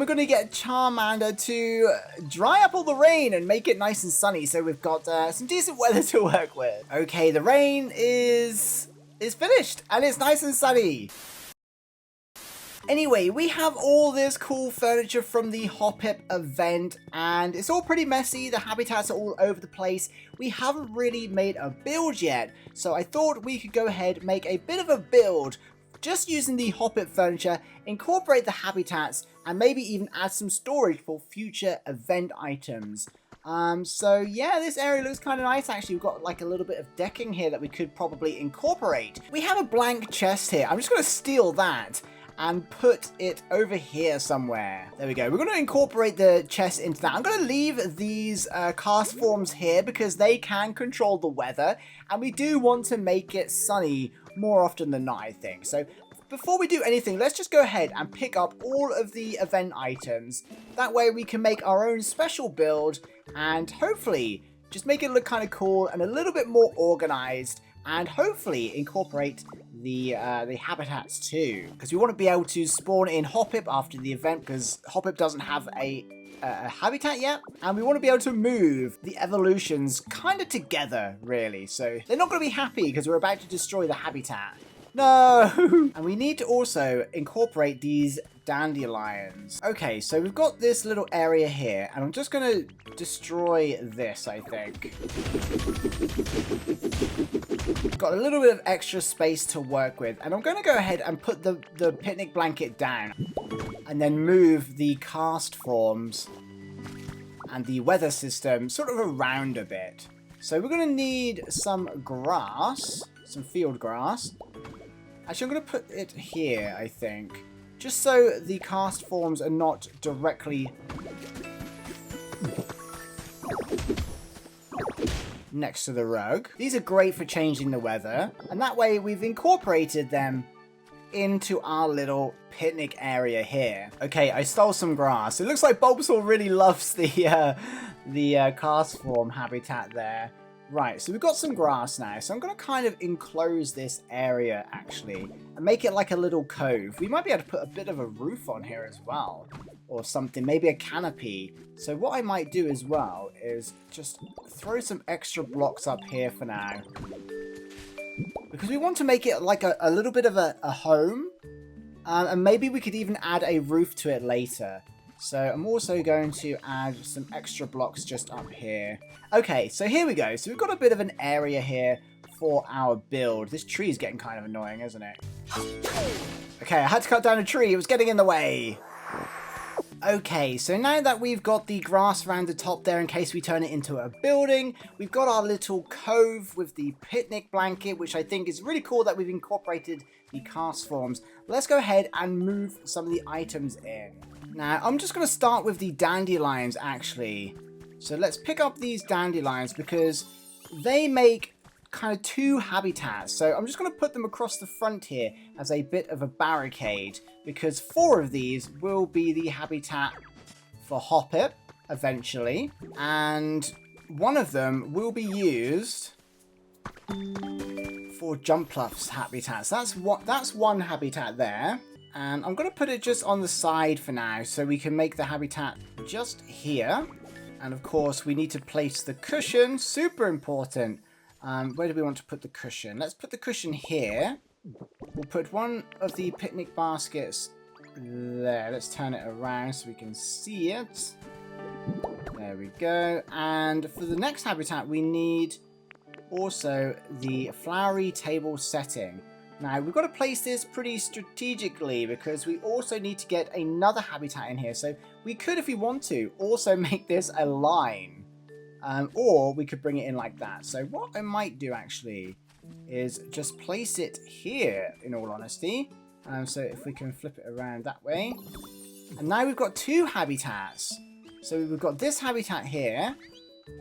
We're going to get Charmander to dry up all the rain and make it nice and sunny, so we've got some decent weather to work with. Okay, the rain is finished and it's nice and sunny. Anyway, we have all this cool furniture from the Hoppip event, and it's all pretty messy. The habitats are all over the place. We haven't really made a build yet, so I thought we could go ahead and make a bit of a build just using the Hoppip furniture, incorporate the habitats, and maybe even add some storage for future event items. So yeah, this area looks kind of nice actually. We've got like a little bit of decking here that we could probably incorporate. We have a blank chest here. I'm just going to steal that and put it over here somewhere. There we go. We're going to incorporate the chest into that. I'm going to leave these cast forms here because they can control the weather, and we do want to make it sunny more often than not, I think. So before we do anything, let's just go ahead and pick up all of the event items. That way we can make our own special build and hopefully just make it look kind of cool and a little bit more organized, and hopefully incorporate the habitats too, because we want to be able to spawn in Hoppip after the event, because Hoppip doesn't have a habitat yet, and we want to be able to move the evolutions kind of together, really. So they're not going to be happy because we're about to destroy the habitat. No! And we need to also incorporate these dandelions. Okay, so we've got this little area here, and I'm just going to destroy this, I think. Got a little bit of extra space to work with, and I'm going to go ahead and put the picnic blanket down, and then move the cast forms and the weather system sort of around a bit. So we're going to need some grass, some field grass. Actually, I'm going to put it here, I think, just so the cast forms are not directly next to the rug. These are great for changing the weather, and that way we've incorporated them into our little picnic area here. Okay, I stole some grass. It looks like Bulbasaur really loves the cast form habitat there. Right, so we've got some grass now, so I'm going to kind of enclose this area, actually, and make it like a little cove. We might be able to put a bit of a roof on here as well, or something, maybe a canopy. So what I might do as well is just throw some extra blocks up here for now, because we want to make it like a little bit of a home, and maybe we could even add a roof to it later. So I'm also going to add some extra blocks just up here. Okay, so here we go. So we've got a bit of an area here for our build. This tree is getting kind of annoying, isn't it? Okay, I had to cut down a tree. It was getting in the way. Okay, so now that we've got the grass around the top there in case we turn it into a building, we've got our little cove with the picnic blanket, which I think is really cool that we've incorporated the cast forms. Let's go ahead and move some of the items in. Now, I'm just going to start with the dandelions, actually. So let's pick up these dandelions because they make kind of two habitats. So I'm just going to put them across the front here as a bit of a barricade, because 4 of these will be the habitat for Hoppip eventually, and 1 of them will be used for Jumpluff's habitats. That's 1 habitat there. And I'm going to put it just on the side for now, so we can make the habitat just here. And of course, we need to place the cushion. Super important. Where do we want to put the cushion? Let's put the cushion here. We'll put one of the picnic baskets there. Let's turn it around so we can see it. There we go. And for the next habitat, we need also the flowery table setting. Now, we've got to place this pretty strategically because we also need to get another habitat in here. So we could, if we want to, also make this a line. Or we could bring it in like that. So what I might do, actually, is just place it here, in all honesty. So if we can flip it around that way. And now we've got 2 habitats. So we've got this habitat here.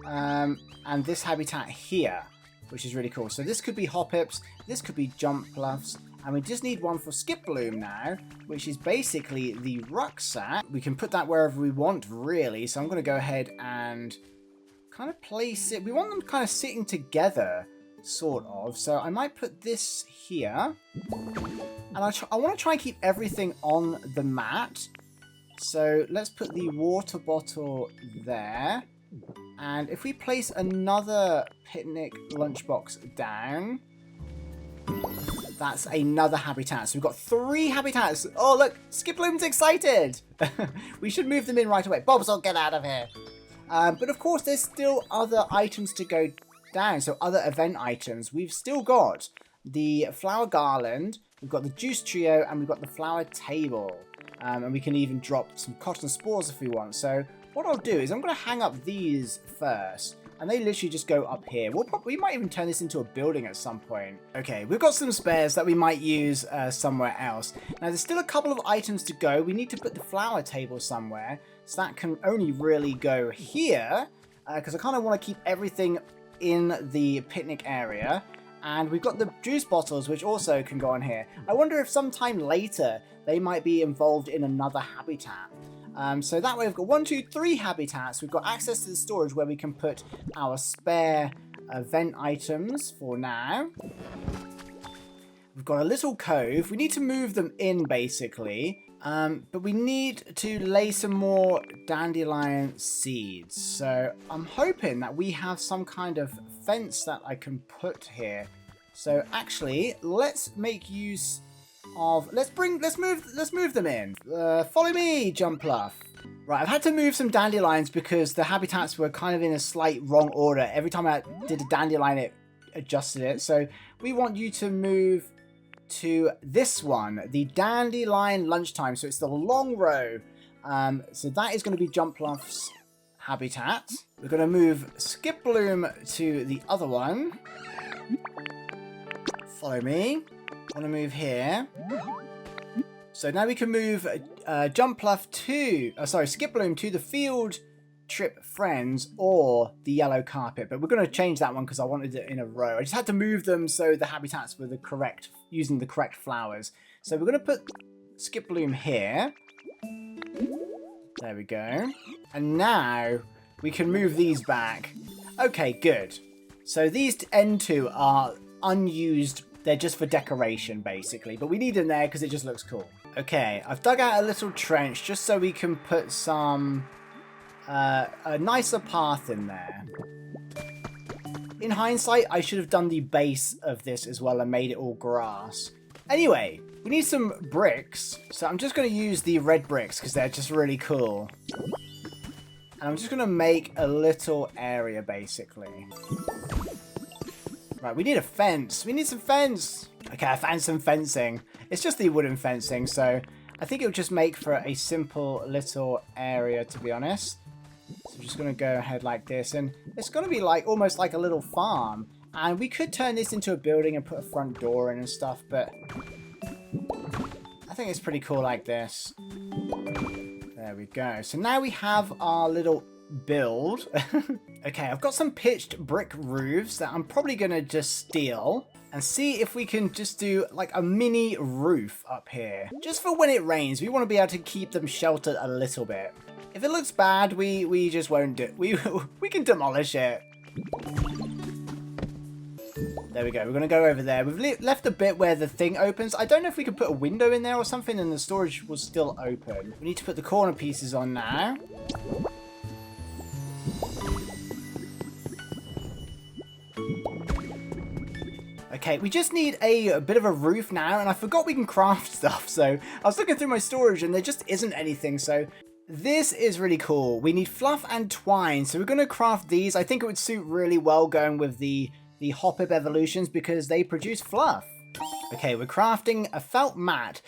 And this habitat here, which is really cool. So this could be Hoppips, this could be Jumpluffs, and we just need one for Skiploom now, which is basically the rucksack. We can put that wherever we want, really. So I'm going to go ahead and kind of place it. We want them kind of sitting together, sort of. So I might put this here. And I want to try and keep everything on the mat. So let's put the water bottle there. And if we place another picnic lunchbox down, that's another habitat. So we've got 3 habitats. Oh, look, Skiploom's excited. We should move them in right away. Bobsle, get out of here. But of course, there's still other items to go down. So other event items. We've still got the flower garland, we've got the juice trio, and we've got the flower table. And we can even drop some cotton spores if we want. So what I'll do is I'm going to hang up these first. And they literally just go up here. We might even turn this into a building at some point. Okay, we've got some spares that we might use somewhere else. Now, there's still a couple of items to go. We need to put the flower table somewhere. So that can only really go here. Because I kind of want to keep everything in the picnic area. And we've got the juice bottles, which also can go on here. I wonder if sometime later they might be involved in another habitat. So that way we've got 1, 2, 3 habitats. We've got access to the storage where we can put our spare event items for now. We've got a little cove. We need to move them in basically. But we need to lay some more dandelion seeds. So I'm hoping that we have some kind of fence that I can put here. So actually, let's make use of, let's move them in. Follow me, Jumpluff. Right, I've had to move some dandelions because the habitats were kind of in a slight wrong order. Every time I did a dandelion, it adjusted it. So we want you to move to this one, the dandelion lunchtime. So it's the long row. So that is going to be Jumpluff's habitat. We're going to move Skiploom to the other one. Follow me. I want to move here. So now we can move Jumpluff to, Skiploom to the field trip friends or the yellow carpet. But we're going to change that one because I wanted it in a row. I just had to move them so the habitats were the correct, using the correct flowers. So we're going to put Skiploom here. There we go. And now we can move these back. Okay, good. So these end 2 are unused. They're just for decoration, basically. But we need them there because it just looks cool. Okay, I've dug out a little trench just so we can put some... a nicer path in there. In hindsight, I should have done the base of this as well and made it all grass. Anyway, we need some bricks. So I'm just going to use the red bricks because they're just really cool. And I'm just going to make a little area, basically. Right, we need a fence. We need some fence. Okay, I found some fencing. It's just the wooden fencing, so I think it'll just make for a simple little area, to be honest. So I'm just going to go ahead like this, and it's going to be like almost like a little farm. And we could turn this into a building and put a front door in and stuff, but I think it's pretty cool like this. There we go. So now we have our little build. Okay, I've got some pitched brick roofs that I'm probably going to just steal and see if we can just do like a mini roof up here. Just for when it rains, we want to be able to keep them sheltered a little bit. If it looks bad, we just won't do it. We can demolish it. There we go. We're going to go over there. We've left a bit where the thing opens. I don't know if we could put a window in there or something and the storage was still open. We need to put the corner pieces on now. Okay, we just need a bit of a roof now, and I forgot we can craft stuff, so I was looking through my storage and there just isn't anything, so this is really cool. We need fluff and twine, so we're going to craft these. I think it would suit really well going with the Hoppip evolutions because they produce fluff. Okay, we're crafting a felt mat.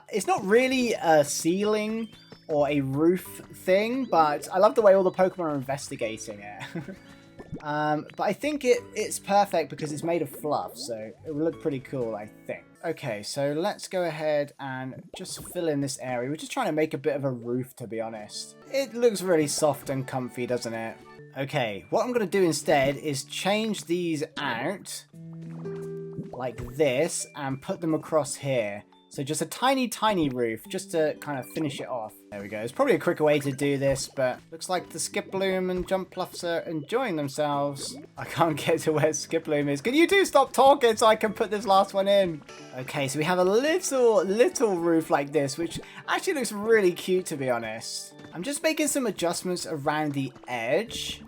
It's not really a ceiling or a roof thing, but I love the way all the Pokemon are investigating it. But I think it's perfect because it's made of fluff, so it will look pretty cool, I think. Okay, so let's go ahead and just fill in this area. We're just trying to make a bit of a roof, to be honest. It looks really soft and comfy, doesn't it? Okay, what I'm going to do instead is change these out like this and put them across here. So just a tiny, tiny roof just to kind of finish it off. There we go. It's probably a quicker way to do this, but looks like the Skiploom and Jumpluffs are enjoying themselves. I can't get to where Skiploom is. Can you two stop talking so I can put this last one in? Okay, so we have a little roof like this, which actually looks really cute, to be honest. I'm just making some adjustments around the edge.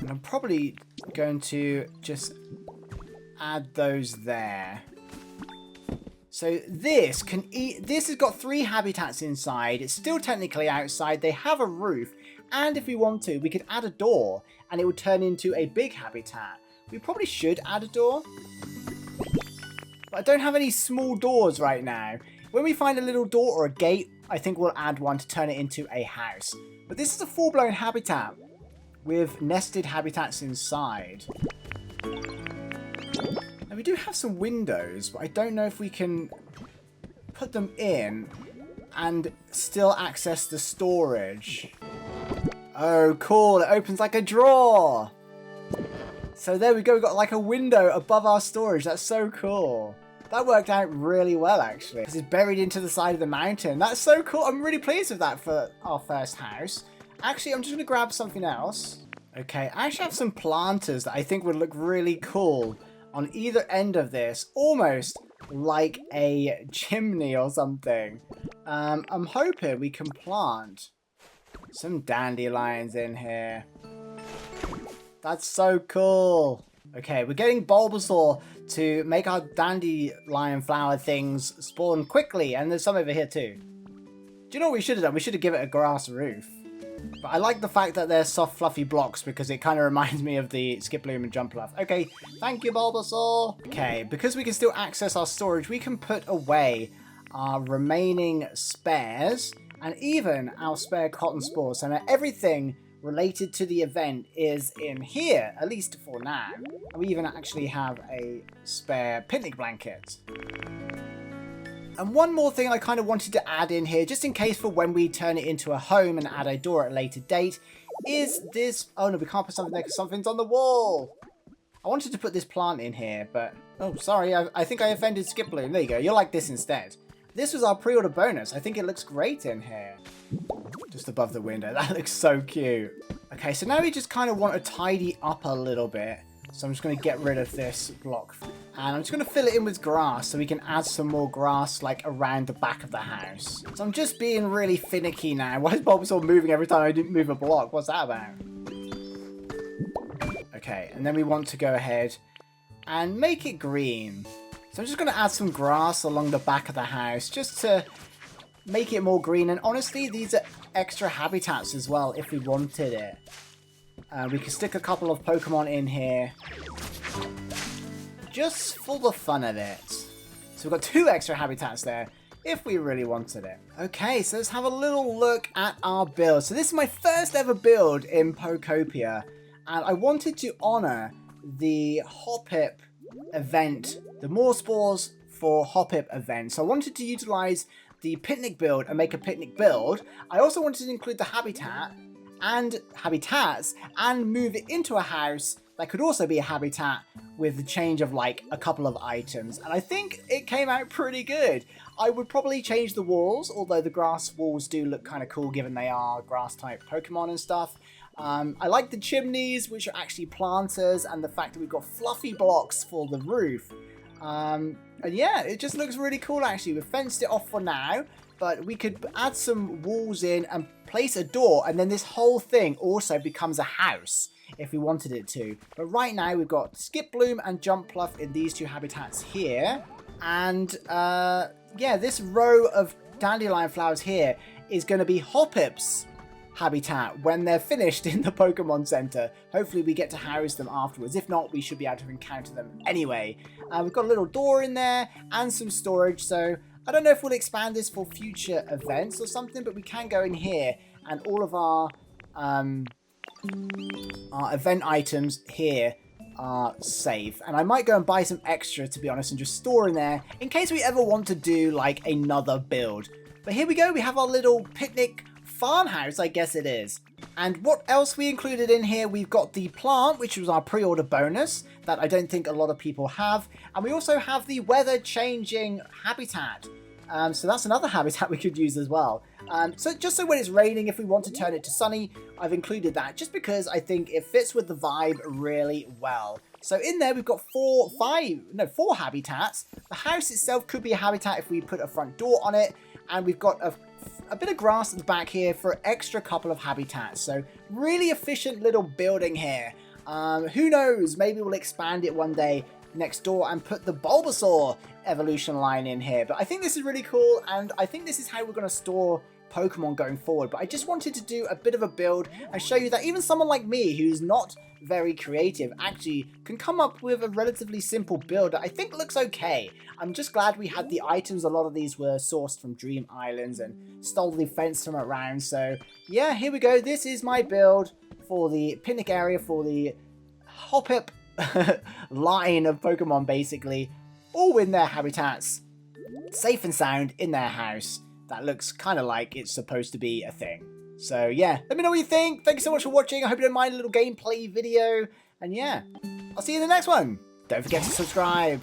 And I'm probably going to just add those there. So this has got 3 habitats inside. It's still technically outside. They have a roof. And if we want to, we could add a door and it would turn into a big habitat. We probably should add a door. But I don't have any small doors right now. When we find a little door or a gate, I think we'll add one to turn it into a house. But this is a full-blown habitat with nested habitats inside. We do have some windows, but I don't know if we can put them in and still access the storage. Oh, cool. It opens like a drawer. So there we go. We've got like a window above our storage. That's so cool. That worked out really well, actually. This is buried into the side of the mountain. That's so cool. I'm really pleased with that for our first house. Actually, I'm just going to grab something else. Okay, I actually have some planters that I think would look really cool on either end of this, almost like a chimney or something. I'm hoping we can plant some dandelions in here. That's so cool. Okay, we're getting Bulbasaur to make our dandelion flower things spawn quickly, and there's some over here too. Do you know what we should have done? We should have given it a grass roof. But I like the fact that they're soft, fluffy blocks because it kind of reminds me of the Skiploom and Jumpluff. Okay, thank you, Bulbasaur. Okay, because we can still access our storage, we can put away our remaining spares and even our spare cotton spores. So now everything related to the event is in here, at least for now. And we even actually have a spare picnic blanket. And one more thing I kind of wanted to add in here, just in case for when we turn it into a home and add a door at a later date, is this... Oh no, we can't put something there because something's on the wall. I wanted to put this plant in here, but... Oh, sorry, I think I offended Skiploom. There you go, you're like this instead. This was our pre-order bonus. I think it looks great in here. Just above the window. That looks so cute. Okay, so now we just kind of want to tidy up a little bit. So I'm just going to get rid of this block. And I'm just going to fill it in with grass so we can add some more grass like around the back of the house. So I'm just being really finicky now. Why is Bulbasaur moving every time I didn't move a block? What's that about? Okay, and then we want to go ahead and make it green. So I'm just going to add some grass along the back of the house just to make it more green. And honestly, these are extra habitats as well if we wanted it. We can stick a couple of Pokemon in here just for the fun of it. So we've got 2 extra habitats there if we really wanted it. Okay, so let's have a little look at our build. So this is my first ever build in Pokopia, and I wanted to honor the Hoppip event, the More Spores for Hoppip event. So I wanted to utilize the picnic build and make a picnic build. I also wanted to include the habitats and move it into a house that could also be a habitat with the change of like a couple of items, and I think it came out pretty good. I would probably change the walls, although the grass walls do look kind of cool given they are grass type Pokemon and stuff. I like the chimneys, which are actually planters, and the fact that we've got fluffy blocks for the roof. And yeah, it just looks really cool actually. We've fenced it off for now, but we could add some walls in and place a door, and then this whole thing also becomes a house if we wanted it to. But right now we've got Skiploom and Jumpluff in these 2 habitats here. And yeah, this row of dandelion flowers here is going to be Hoppip's habitat when they're finished in the Pokemon Center. Hopefully we get to house them afterwards. If not, we should be able to encounter them anyway. We've got a little door in there and some storage, so I don't know if we'll expand this for future events or something, but we can go in here and all of our event items here are safe. And I might go and buy some extra, to be honest, and just store in there in case we ever want to do like another build. But here we go, we have our little picnic farmhouse, I guess it is. And what else we included in here? We've got the plant, which was our pre-order bonus that I don't think a lot of people have. And we also have the weather changing habitat. So that's another habitat we could use as well. So just so when it's raining, if we want to turn it to sunny, I've included that just because I think it fits with the vibe really well. So in there, we've got four habitats. The house itself could be a habitat if we put a front door on it. And we've got a bit of grass at the back here for an extra couple of habitats. So really efficient little building here. Who knows, maybe we'll expand it one day next door and put the Bulbasaur evolution line in here. But I think this is really cool, and I think this is how we're going to store Pokemon going forward. But I just wanted to do a bit of a build and show you that even someone like me who's not very creative actually can come up with a relatively simple build that I think looks okay. I'm just glad we had the items. A lot of these were sourced from Dream Islands and stole the fence from around. So yeah, here we go. This is my build for the picnic area for the Hoppip line of Pokemon, basically, all in their habitats, safe and sound in their house. That looks kind of like it's supposed to be a thing. So yeah, let me know what you think. Thank you so much for watching. I hope you don't mind a little gameplay video. And yeah, I'll see you in the next one. Don't forget to subscribe.